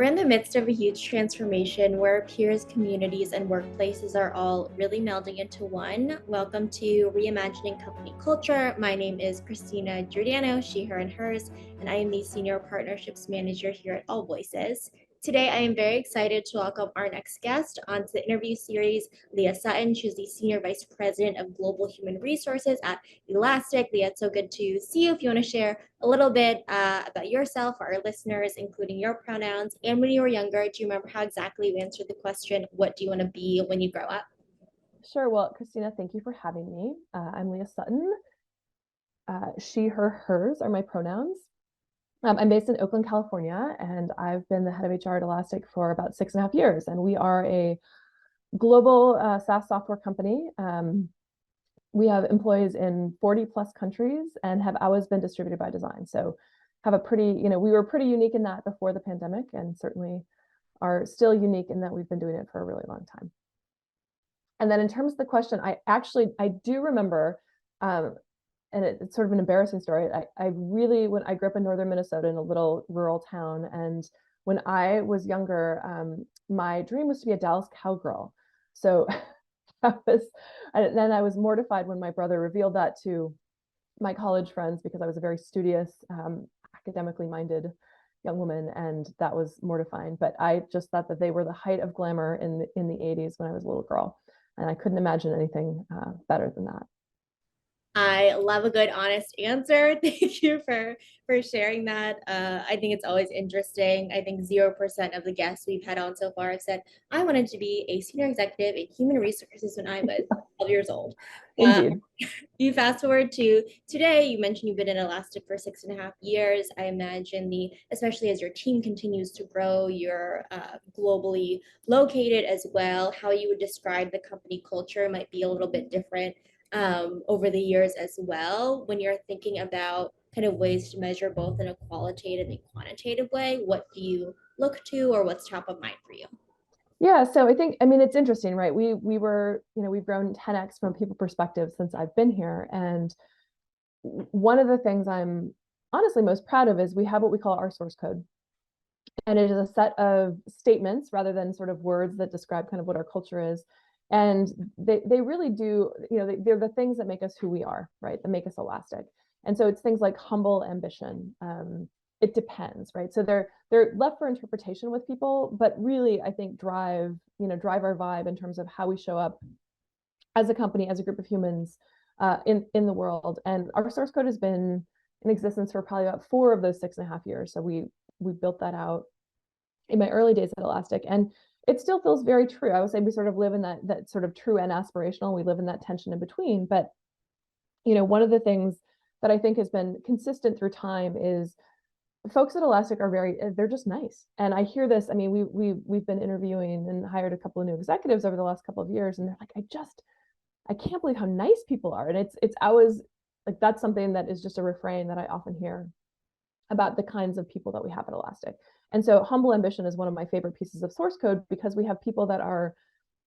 We're in the midst of a huge transformation where peers, communities, and workplaces are all really melding into one. Welcome to Reimagining Company Culture. My name is Christina Giordano, she, her, and hers, and I am the Senior Partnerships Manager here at AllVoices. Today, I am very excited to welcome our next guest onto the interview series, Leah Sutton. She's the Senior Vice President of Global Human Resources at Elastic. Leah, it's so good to see you. If you want to share a little bit about yourself for our listeners, including your pronouns, and when you were younger, do you remember how exactly you answered the question, what do you want to be when you grow up? Sure. Well, Christina, thank you for having me. I'm Leah Sutton. She, her, hers are my pronouns. I'm based in Oakland, California, and I've been the head of HR at Elastic for about 6.5 years. And we are a global SaaS software company. We have employees in 40 plus countries and have always been distributed by design. So have a pretty, we were pretty unique in that before the pandemic, and certainly are still unique in that we've been doing it for a really long time. And then in terms of the question, I do remember, and it's sort of an embarrassing story. When I grew up in northern Minnesota in a little rural town, and when I was younger, my dream was to be a Dallas cowgirl. So and then I was mortified when my brother revealed that to my college friends because I was a very studious, academically minded young woman, and that was mortifying. But I just thought that they were the height of glamour in the 80s when I was a little girl. And I couldn't imagine anything better than that. I love a good, honest answer. Thank you for sharing that. I think it's always interesting. I think 0% of the guests we've had on so far have said, I wanted to be a senior executive in human resources when I was 12 years old. Indeed. You fast forward to today, you mentioned you've been in Elastic for 6.5 years. I imagine especially as your team continues to grow, you're globally located as well. How you would describe the company culture might be a little bit different over the years as well. When you're thinking about kind of ways to measure both in a qualitative and quantitative way, what do you look to or what's top of mind for you? Yeah, so I mean, it's interesting, right? We've grown 10x from people perspective since I've been here. And one of the things I'm honestly most proud of is we have what we call our source code. And it is a set of statements rather than sort of words that describe kind of what our culture is. And they really do, they're the things that make us who we are, right? That make us Elastic. And so it's things like humble ambition. It depends, right? So they're left for interpretation with people, but really I think drive our vibe in terms of how we show up as a company, as a group of humans in the world. And our source code has been in existence for probably about 4 of those 6.5 years. So we built that out in my early days at Elastic, and it still feels very true. I would say we sort of live in that sort of true and aspirational. We live in that tension in between. But one of the things that I think has been consistent through time is folks at Elastic they're just nice. And I hear this. I mean, we've been interviewing and hired a couple of new executives over the last couple of years, and they're like, I can't believe how nice people are. And it's always like, that's something that is just a refrain that I often hear about the kinds of people that we have at Elastic. And so humble ambition is one of my favorite pieces of source code because we have people that are,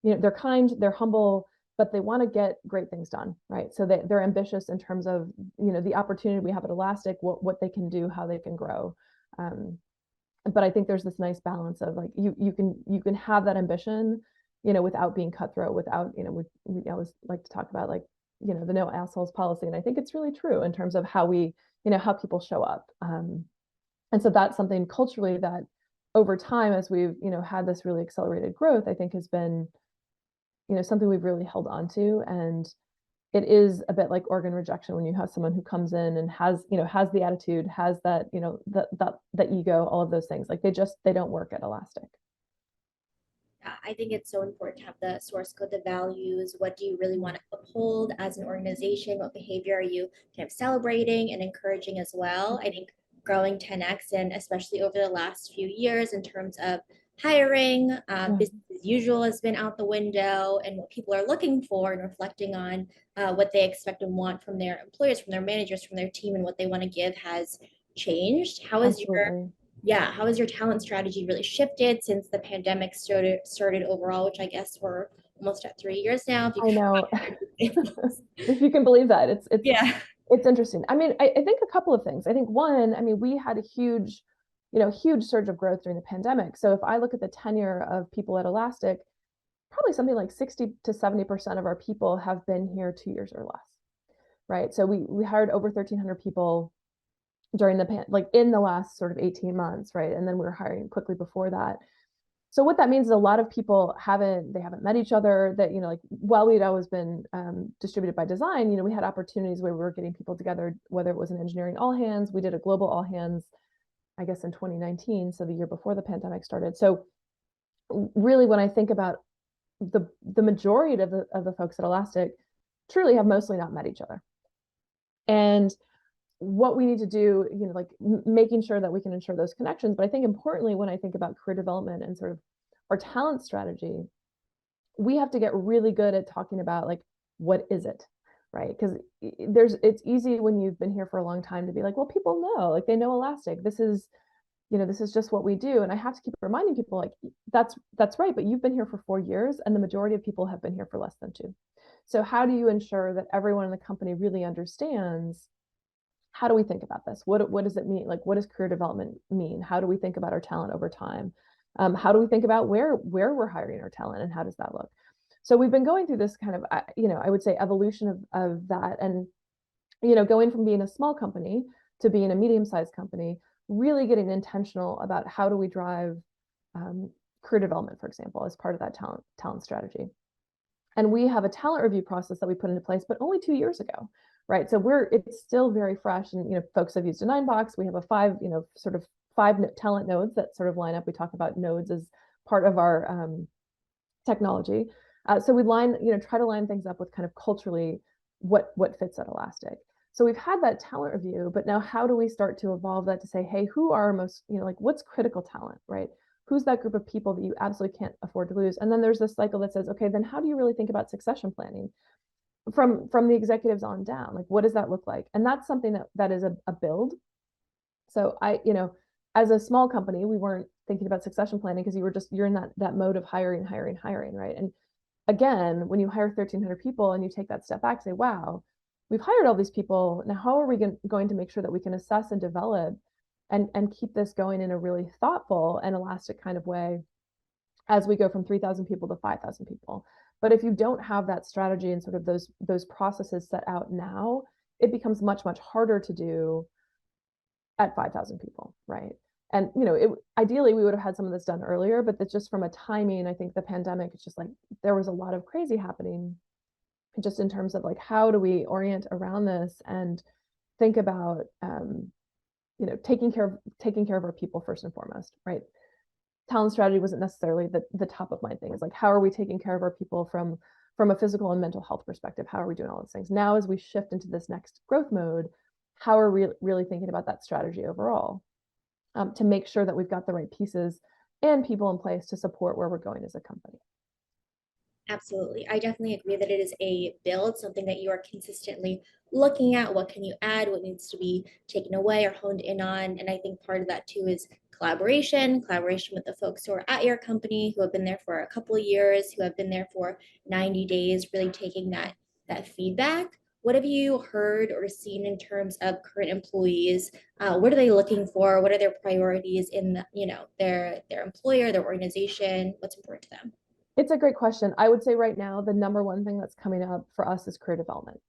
they're kind, they're humble, but they want to get great things done, right? So they're ambitious in terms of, the opportunity we have at Elastic, what they can do, how they can grow. But I think there's this nice balance of like, you can have that ambition, without being cutthroat, without, we always like to talk about like, the no assholes policy. And I think it's really true in terms of how how people show up. And so that's something culturally that over time, as we've, had this really accelerated growth, I think has been, something we've really held on to. And it is a bit like organ rejection when you have someone who comes in and has the attitude, has that, the ego, all of those things. Like they don't work at Elastic. I think it's so important to have the source code, the values. What do you really want to uphold as an organization? What behavior are you kind of celebrating and encouraging as well? I think growing 10x, and especially over the last few years in terms of hiring, business as usual has been out the window, and what people are looking for and reflecting on what they expect and want from their employers, from their managers, from their team, and what they want to give has changed. Absolutely. How has your talent strategy really shifted since the pandemic started overall, which I guess we're almost at 3 years now. I know. If you can believe that, Yeah. it's interesting. I mean, I think a couple of things. I think one, I mean, we had a huge, huge surge of growth during the pandemic. So if I look at the tenure of people at Elastic, probably something like 60 to 70% of our people have been here 2 years or less, right? So we hired over 1,300 people during in the last sort of 18 months, right? And then we were hiring quickly before that. So what that means is a lot of people haven't met each other. That like while we'd always been distributed by design, we had opportunities where we were getting people together, whether it was an engineering all hands. We did a global all hands, I guess, in 2019, so the year before the pandemic started. So really, when I think about the majority of the folks at Elastic, truly have mostly not met each other. And what we need to do, like making sure that we can ensure those connections. But I think importantly, when I think about career development and sort of our talent strategy, we have to get really good at talking about like, what is it, right? Because it's easy when you've been here for a long time to be like, well, people know, like they know Elastic. This is just what we do. And I have to keep reminding people like, that's right, but you've been here for 4 years and the majority of people have been here for less than 2. So how do you ensure that everyone in the company really understands, how do we think about this? What does it mean? Like, what does career development mean? How do we think about our talent over time? How do we think about where we're hiring our talent and how does that look? So we've been going through this kind of, I would say evolution of that. And, going from being a small company to being a medium-sized company, really getting intentional about how do we drive career development, for example, as part of that talent strategy. And we have a talent review process that we put into place, but only 2 years ago, right? So it's still very fresh, and folks have used a 9-box. We have a 5 talent nodes that sort of line up. We talk about nodes as part of our technology. So we try to line things up with kind of culturally what fits at Elastic. So we've had that talent review, but now how do we start to evolve that to say, hey, who are our most, like what's critical talent, right? Who's that group of people that you absolutely can't afford to lose? And then there's this cycle that says, okay, then how do you really think about succession planning from the executives on down? Like, what does that look like? And that's something that is a build. So as a small company, we weren't thinking about succession planning because you're in that mode of hiring, right? And again, when you hire 1,300 people and you take that step back, say, wow, we've hired all these people. Now, how are we going to make sure that we can assess and develop and keep this going in a really thoughtful and elastic kind of way as we go from 3,000 people to 5,000 people? But if you don't have that strategy and sort of those processes set out now, it becomes much, much harder to do at 5,000 people, right? And ideally we would have had some of this done earlier, but that's just from a timing. I think the pandemic, it's just like there was a lot of crazy happening, just in terms of like how do we orient around this and think about taking care of our people first and foremost, right? Talent strategy wasn't necessarily the top of mind thing. It's like, how are we taking care of our people from a physical and mental health perspective? How are we doing all those things? Now, as we shift into this next growth mode, how are we really thinking about that strategy overall, to make sure that we've got the right pieces and people in place to support where we're going as a company? Absolutely. I definitely agree that it is a build, something that you are consistently looking at. What can you add? What needs to be taken away or honed in on? And I think part of that too is collaboration with the folks who are at your company, who have been there for a couple of years, who have been there for 90 days, really taking that feedback. What have you heard or seen in terms of current employees? What are they looking for? What are their priorities in their employer, their organization? What's important to them? It's a great question. I would say right now, the number one thing that's coming up for us is career development.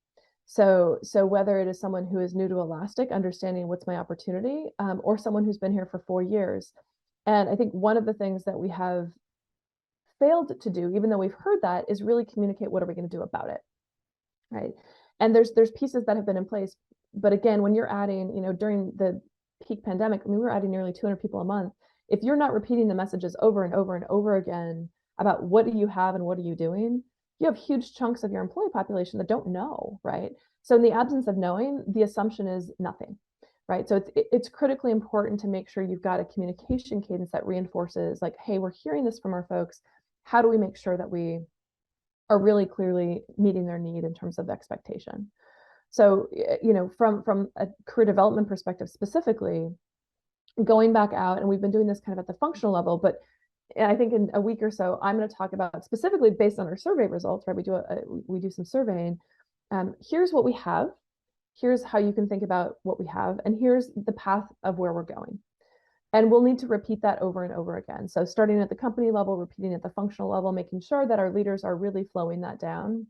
So whether it is someone who is new to Elastic, understanding what's my opportunity, or someone who's been here for 4 years. And I think one of the things that we have failed to do, even though we've heard that, is really communicate what are we going to do about it, right? And there's pieces that have been in place. But again, when you're adding, during the peak pandemic, I mean, we were adding nearly 200 people a month. If you're not repeating the messages over and over and over again about what do you have and what are you doing, you have huge chunks of your employee population that don't know, right? So in the absence of knowing, the assumption is nothing, right? So it's critically important to make sure you've got a communication cadence that reinforces like, hey, we're hearing this from our folks. How do we make sure that we are really clearly meeting their need in terms of expectation? So, from a career development perspective specifically, going back out, and we've been doing this kind of at the functional level, but I think in a week or so, I'm going to talk about specifically based on our survey results, right? We do some surveying. Here's what we have. Here's how you can think about what we have. And here's the path of where we're going. And we'll need to repeat that over and over again. So starting at the company level, repeating at the functional level, making sure that our leaders are really flowing that down.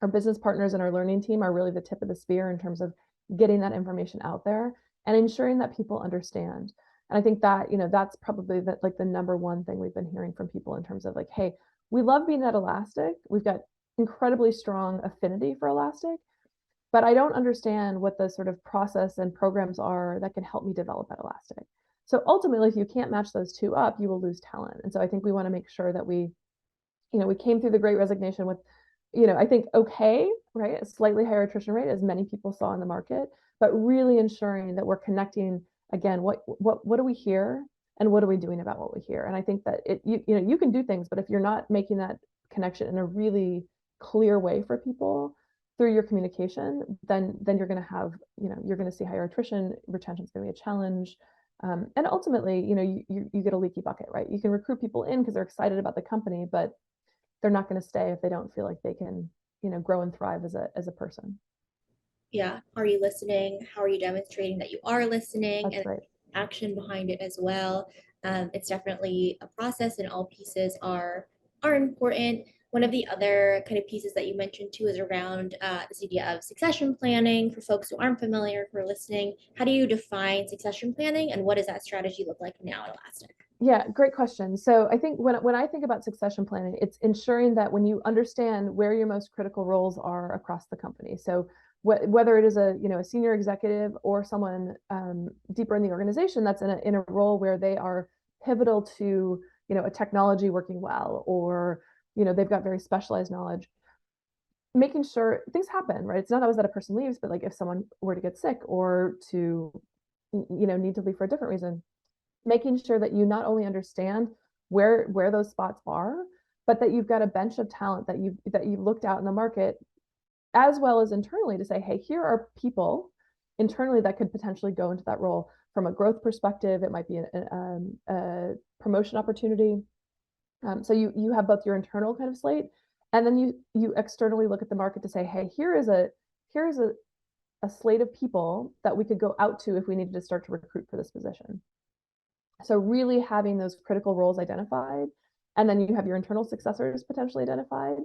Our business partners and our learning team are really the tip of the spear in terms of getting that information out there and ensuring that people understand. And I think that, that's probably the number one thing we've been hearing from people in terms of like, hey, we love being at Elastic. We've got incredibly strong affinity for Elastic, but I don't understand what the sort of process and programs are that can help me develop at Elastic. So ultimately, if you can't match those two up, you will lose talent. And so I think we want to make sure that we came through the Great Resignation with, I think okay, right, a slightly higher attrition rate as many people saw in the market, but really ensuring that we're connecting again, what do we hear and what are we doing about what we hear? And I think that you can do things, but if you're not making that connection in a really clear way for people through your communication, then you're going to have, you're going to see higher attrition, retention is going to be a challenge. And ultimately, you get a leaky bucket, right? You can recruit people in because they're excited about the company, but they're not going to stay if they don't feel like they can, grow and thrive as a person. Yeah. Are you listening? How are you demonstrating that you are listening? That's And right. action behind it as well. It's definitely a process, and all pieces are important. One of the other kind of pieces that you mentioned too is around this idea of succession planning. For folks who aren't familiar, who are listening, how do you define succession planning, and what does that strategy look like now at Elastic? Yeah, great question. So I think when I think about succession planning, it's ensuring that when you understand where your most critical roles are across the company. So whether it is a senior executive or someone deeper in the organization that's in a role where they are pivotal to a technology working well, or they've got very specialized knowledge, making sure things happen, right? It's not always that a person leaves, but like if someone were to get sick or to need to leave for a different reason, making sure that you not only understand where those spots are, but that you've got a bench of talent that you've looked out in the market as well as internally to say, hey, here are people internally that could potentially go into that role from a growth perspective. It might be a promotion opportunity. So you have both your internal kind of slate, and then you externally look at the market to say, hey, here's a slate of people that we could go out to if we needed to start to recruit for this position. So really having those critical roles identified, and then you have your internal successors potentially identified,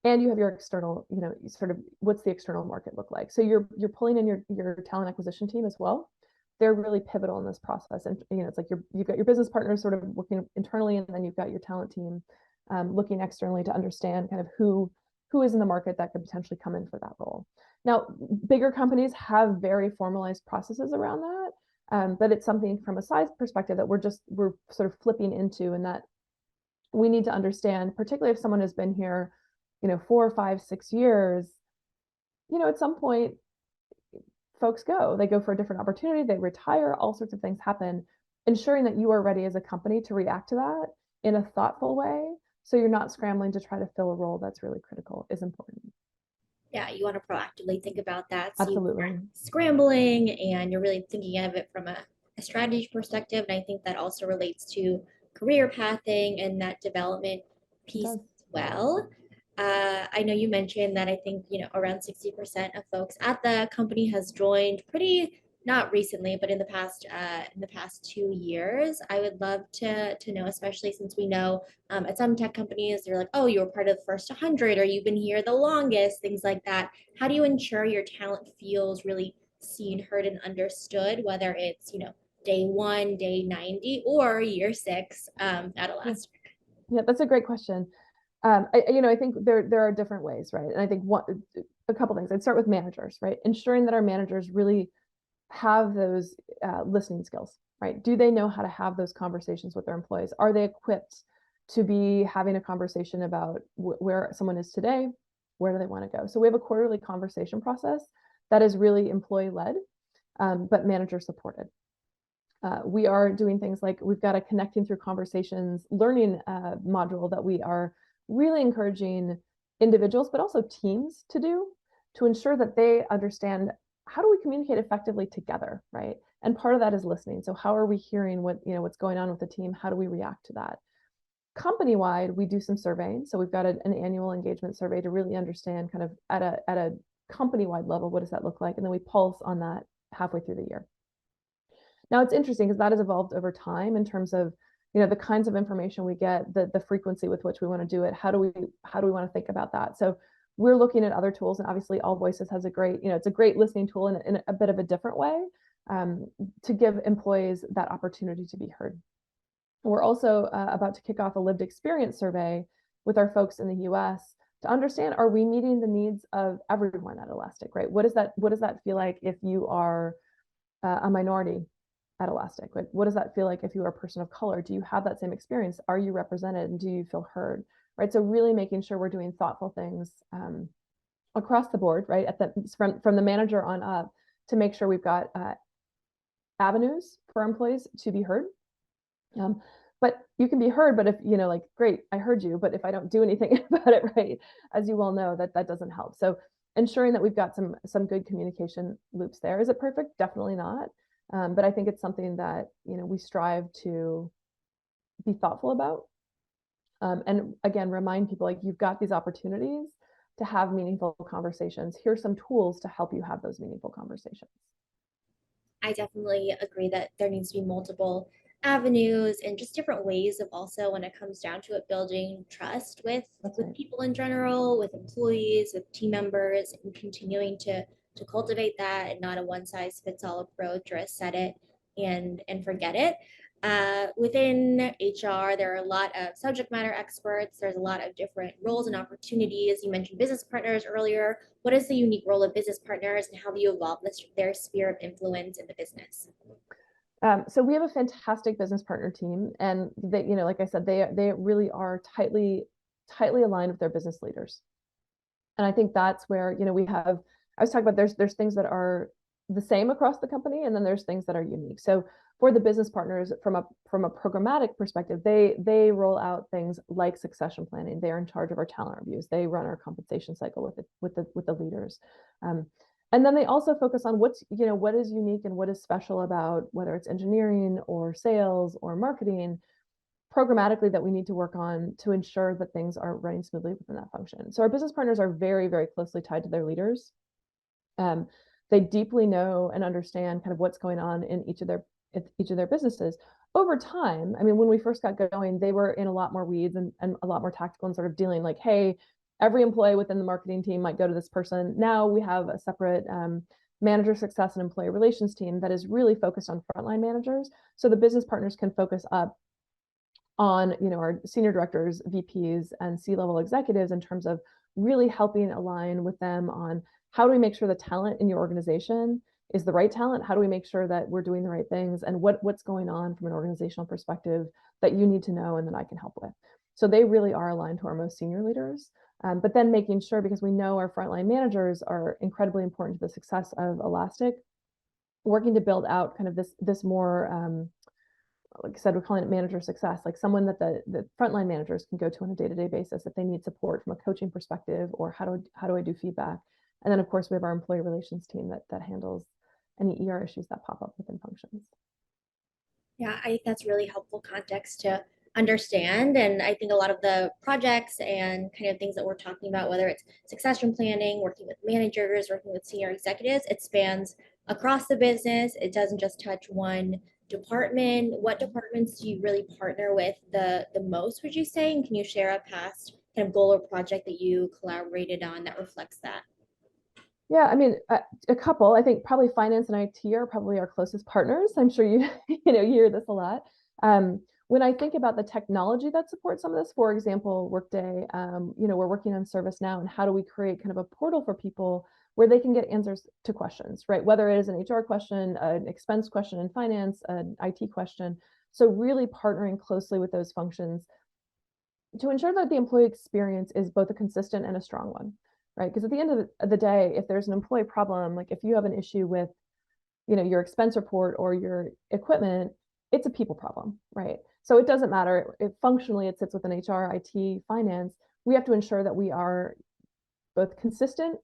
and you have your external, sort of what's the external market look like. So you're pulling in your talent acquisition team as well. They're really pivotal in this process, and it's like you've got your business partners sort of working internally, and then you've got your talent team looking externally to understand kind of who is in the market that could potentially come in for that role. Now, bigger companies have very formalized processes around that. But it's something from a size perspective that we're sort of flipping into, and that we need to understand, particularly if someone has been here, 4, 5, 6 years, at some point, folks they go for a different opportunity, they retire, all sorts of things happen. Ensuring that you are ready as a company to react to that in a thoughtful way, so you're not scrambling to try to fill a role that's really critical, is important. Yeah, you want to proactively think about that, so you aren't Absolutely. scrambling and you're really thinking of it from a strategy perspective. And I think that also relates to career pathing and that development It piece does. as well. I know you mentioned that I think around 60% of folks at the company has joined pretty not recently, but in the past 2 years. I would love to know, especially since we know at some tech companies, they're like, oh, you were part of the first 100, or you've been here the longest, things like that. How do you ensure your talent feels really seen, heard, and understood, whether it's, day one, day 90, or year six at Yeah, Elastic? yeah, that's a great question. I think there are different ways, right? And I think a couple things. I'd start with managers, right? Ensuring that our managers really have those listening skills, right? Do they know how to have those conversations with their employees? Are they equipped to be having a conversation about where someone is today? Where do they want to go? So we have a quarterly conversation process that is really employee led, but manager supported. We are doing things like we've got a connecting through conversations learning module that we are really encouraging individuals, but also teams to do, to ensure that they understand, how do we communicate effectively together, right? And part of that is listening. So how are we hearing what's going on with the team? How do we react to that? Company-wide, we do some surveying. So we've got an annual engagement survey to really understand kind of at a company-wide level, what does that look like? And then we pulse on that halfway through the year. Now it's interesting because that has evolved over time in terms of, the kinds of information we get, the frequency with which we want to do it. How do we want to think about that? So we're looking at other tools, and obviously AllVoices has a great, it's a great listening tool in a bit of a different way, to give employees that opportunity to be heard. We're also about to kick off a lived experience survey with our folks in the US to understand, are we meeting the needs of everyone at Elastic, right? What does that feel like if you are a minority at Elastic? Like, what does that feel like if you are a person of color? Do you have that same experience? Are you represented, and do you feel heard? Right. So really making sure we're doing thoughtful things across the board, right? From the manager on up, to make sure we've got avenues for our employees to be heard. But you can be heard, but if, like, great, I heard you, but if I don't do anything about it, right, as you well know, that doesn't help. So ensuring that we've got some good communication loops there. Is it perfect? Definitely not. But I think it's something that, we strive to be thoughtful about. And again, remind people, like, you've got these opportunities to have meaningful conversations. Here's some tools to help you have those meaningful conversations. I definitely agree that there needs to be multiple avenues and just different ways of, also when it comes down to it, building trust That's with right. people in general, with employees, with team members, and continuing to cultivate that, and not a one size fits all approach or a set it and forget it. Within HR, there are a lot of subject matter experts. There's a lot of different roles and opportunities. You mentioned business partners earlier. What is the unique role of business partners, and how do you evolve their sphere of influence in the business? So we have a fantastic business partner team, and they, like I said, they really are tightly aligned with their business leaders. And I think that's where, I was talking about, there's things that are the same across the company, and then there's things that are unique. So for the business partners, from a programmatic perspective, they roll out things like succession planning. They're in charge of our talent reviews. They run our compensation cycle with the leaders. And then they also focus on what is unique and what is special about, whether it's engineering or sales or marketing, programmatically, that we need to work on to ensure that things are running smoothly within that function. So our business partners are very, very closely tied to their leaders. They deeply know and understand kind of what's going on in each of their businesses. Over time, I mean, when we first got going, they were in a lot more weeds and a lot more tactical, and sort of dealing like, hey, every employee within the marketing team might go to this person. Now we have a separate manager success and employee relations team that is really focused on frontline managers. So the business partners can focus up on, our senior directors, VPs, and C-level executives in terms of really helping align with them on, how do we make sure the talent in your organization is the right talent? How do we make sure that we're doing the right things? And what's going on from an organizational perspective that you need to know and that I can help with? So they really are aligned to our most senior leaders. But then making sure, because we know our frontline managers are incredibly important to the success of Elastic, working to build out kind of this more, like I said, we're calling it manager success, like someone that the frontline managers can go to on a day-to-day basis if they need support from a coaching perspective, or how do I do feedback? And then of course we have our employee relations team that handles any ER issues that pop up within functions. Yeah, I think that's really helpful context to understand. And I think a lot of the projects and kind of things that we're talking about, whether it's succession planning, working with managers, working with senior executives, it spans across the business. It doesn't just touch one department. What departments do you really partner with the most, would you say? And can you share a past kind of goal or project that you collaborated on that reflects that? Yeah, I mean, a couple. I think probably finance and IT are probably our closest partners. I'm sure you you hear this a lot. When I think about the technology that supports some of this, for example, Workday, we're working on ServiceNow, and how do we create kind of a portal for people where they can get answers to questions, right? Whether it is an HR question, an expense question in finance, an IT question. So really partnering closely with those functions to ensure that the employee experience is both a consistent and a strong one, right? Because at the end of the day, if there's an employee problem, like if you have an issue with, your expense report or your equipment, it's a people problem, right? So it doesn't matter if functionally it sits within HR, IT, finance. We have to ensure that we are both consistent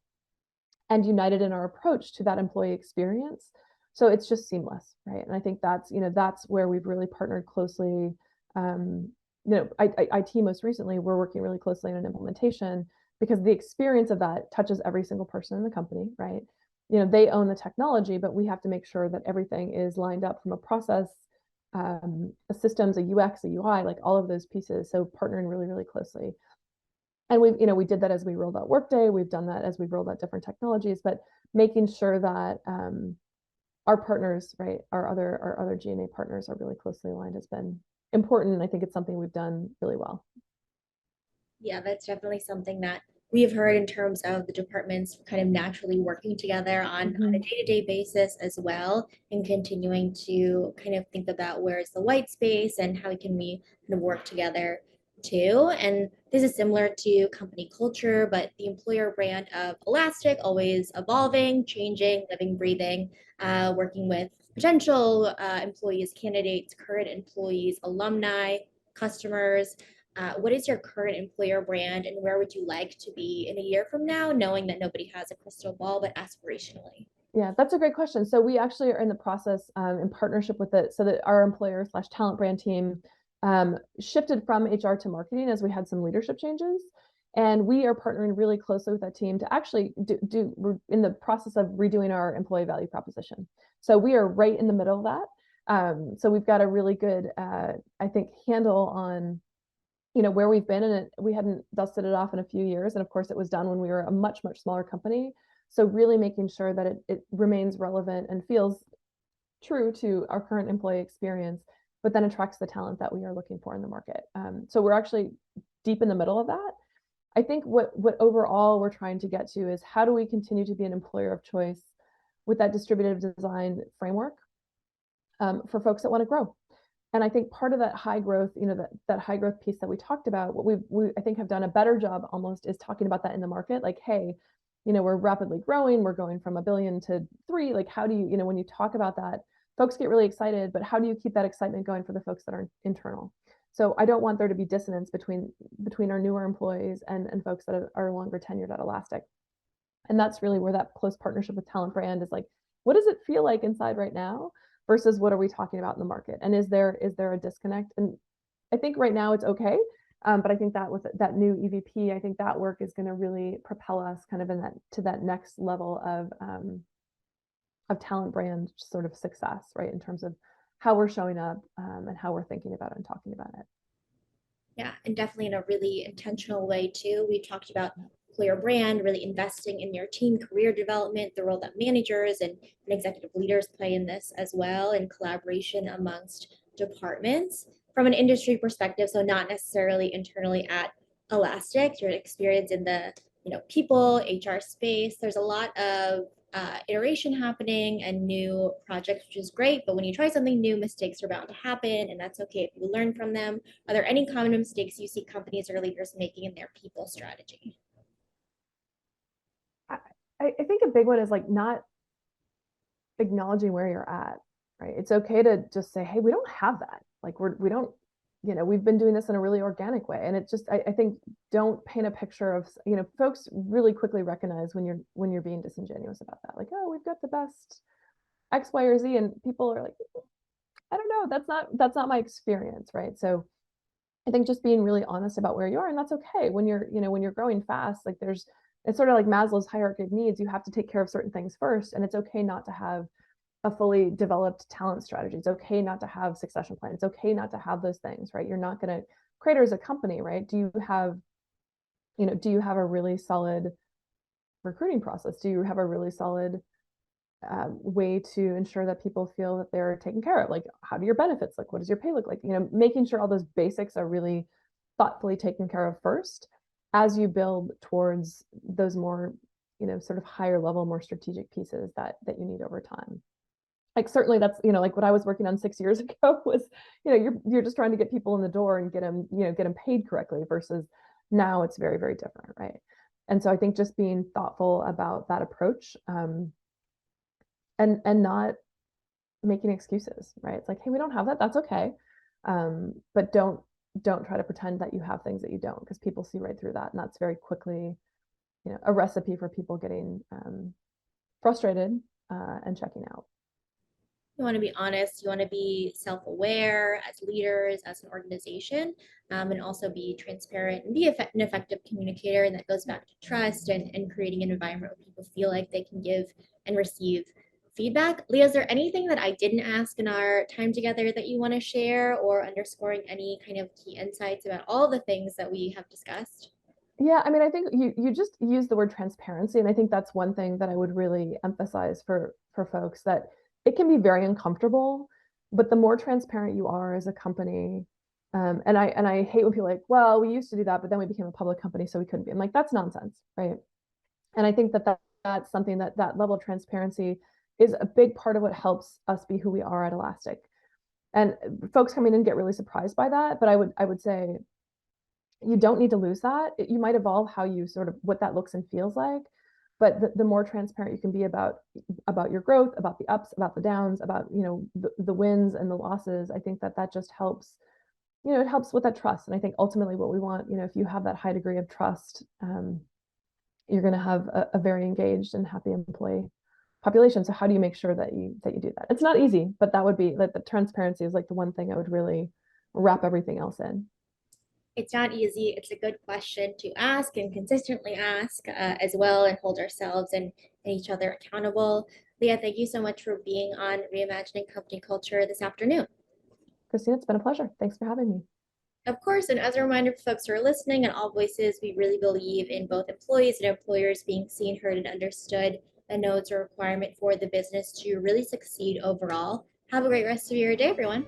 and united in our approach to that employee experience. So it's just seamless, right? And I think that's where we've really partnered closely. IT most recently, we're working really closely on an implementation, because the experience of that touches every single person in the company, right? they own the technology, but we have to make sure that everything is lined up from a process, a systems, a UX, a UI, like all of those pieces. So partnering really, really closely. And we did that as we rolled out Workday. We've done that as we've rolled out different technologies, but making sure that our partners, right, our other G&A partners are really closely aligned has been important. And I think it's something we've done really well. Yeah, that's definitely something that we have heard in terms of the departments kind of naturally working together on a Mm-hmm. day-to-day basis as well, and continuing to kind of think about where's the white space and how can we kind of work together too. And this is similar to company culture, but the employer brand of Elastic always evolving, changing, living, breathing, working with potential employees, candidates, current employees, alumni, customers. What is your current employer brand and where would you like to be in a year from now, knowing that nobody has a crystal ball, but aspirationally? Yeah, that's a great question. So we actually are in the process in partnership with it so that our employer slash talent brand team shifted from HR to marketing as we had some leadership changes. And we are partnering really closely with that team to actually we're in the process of redoing our employee value proposition. So we are right in the middle of that. So we've got a really good, I think, handle on where we've been, and we hadn't dusted it off in a few years. And of course, it was done when we were a much, much smaller company. So really making sure that it remains relevant and feels true to our current employee experience, but then attracts the talent that we are looking for in the market. So we're actually deep in the middle of that. I think what overall we're trying to get to is how do we continue to be an employer of choice with that distributive design framework for folks that want to grow. And I think part of that high growth, that high growth piece that we talked about, what we I think have done a better job almost is talking about that in the market. Like, hey, we're rapidly growing. We're going from 1 billion to 3. Like, how do when you talk about that, folks get really excited, but how do you keep that excitement going for the folks that are internal? So I don't want there to be dissonance between our newer employees and folks that are longer tenured at Elastic. And that's really where that close partnership with talent brand is like, what does it feel like inside right now versus what are we talking about in the market? And is there a disconnect? And I think right now it's okay. But I think that with that new EVP, I think that work is going to really propel us kind of to that next level of talent brand sort of success, right? In terms of how we're showing up and how we're thinking about it and talking about it. Yeah, and definitely in a really intentional way too. We talked about employer brand, really investing in your team career development, the role that managers and executive leaders play in this as well, and collaboration amongst departments from an industry perspective. So not necessarily internally at Elastic, your experience in the people HR space. There's a lot of iteration happening and new projects, which is great. But when you try something new, mistakes are bound to happen, and that's okay if you learn from them. Are there any common mistakes you see companies or leaders making in their people strategy? I think a big one is like not acknowledging where you're at, right? It's okay to just say, hey, we don't have that. Like we don't, we've been doing this in a really organic way. And it just, I think don't paint a picture of, folks really quickly recognize when you're being disingenuous about that. Like, oh, we've got the best X, Y, or Z. And people are like, I don't know, that's not my experience, right? So I think just being really honest about where you are, and that's okay when you're growing fast, like it's sort of like Maslow's hierarchy of needs. You have to take care of certain things first, and it's okay not to have a fully developed talent strategy. It's okay not to have succession plans. It's okay not to have those things, right? You're not going to create as a company, right? Do you have a really solid recruiting process? Do you have a really solid way to ensure that people feel that they're taken care of? Like, how do your benefits look? What does your pay look like? Making sure all those basics are really thoughtfully taken care of first as you build towards those more, sort of higher level, more strategic pieces that you need over time. Like certainly that's, like what I was working on 6 years ago was, you're just trying to get people in the door and get them paid correctly versus now it's very, very different, right? And so I think just being thoughtful about that approach, and not making excuses, right? It's like, hey, we don't have that. That's okay. But don't try to pretend that you have things that you don't, because people see right through that. And that's very quickly, a recipe for people getting frustrated and checking out. You want to be honest, you want to be self-aware as leaders, as an organization, and also be transparent and be an effective communicator. And that goes back to trust and creating an environment where people feel like they can give and receive feedback. Leah, is there anything that I didn't ask in our time together that you want to share, or underscoring any kind of key insights about all the things that we have discussed? Yeah, I mean, I think you just use the word transparency, and I think that's one thing that I would really emphasize for folks that it can be very uncomfortable, but the more transparent you are as a company, and I hate when people are like, well, we used to do that, but then we became a public company, so we couldn't be. I'm like, that's nonsense, right? And I think that's something that level of transparency is a big part of what helps us be who we are at Elastic. And folks come in and get really surprised by that, but I would say you don't need to lose that. You might evolve how you sort of what that looks and feels like, but the more transparent you can be about your growth, about the ups, about the downs, about the wins and the losses, I think that just helps. It helps with that trust. And I think ultimately what we want, if you have that high degree of trust, you're going to have a very engaged and happy employee population. So how do you make sure that you do that? It's not easy, but that would be like the transparency is like the one thing I would really wrap everything else in. It's not easy. It's a good question to ask and consistently ask as well, and hold ourselves and each other accountable. Leah, thank you so much for being on Reimagining Company Culture this afternoon. Christina, it's been a pleasure. Thanks for having me. Of course, and as a reminder for folks who are listening, at AllVoices, we really believe in both employees and employers being seen, heard, and understood. I know it's a requirement for the business to really succeed overall. Have a great rest of your day, everyone.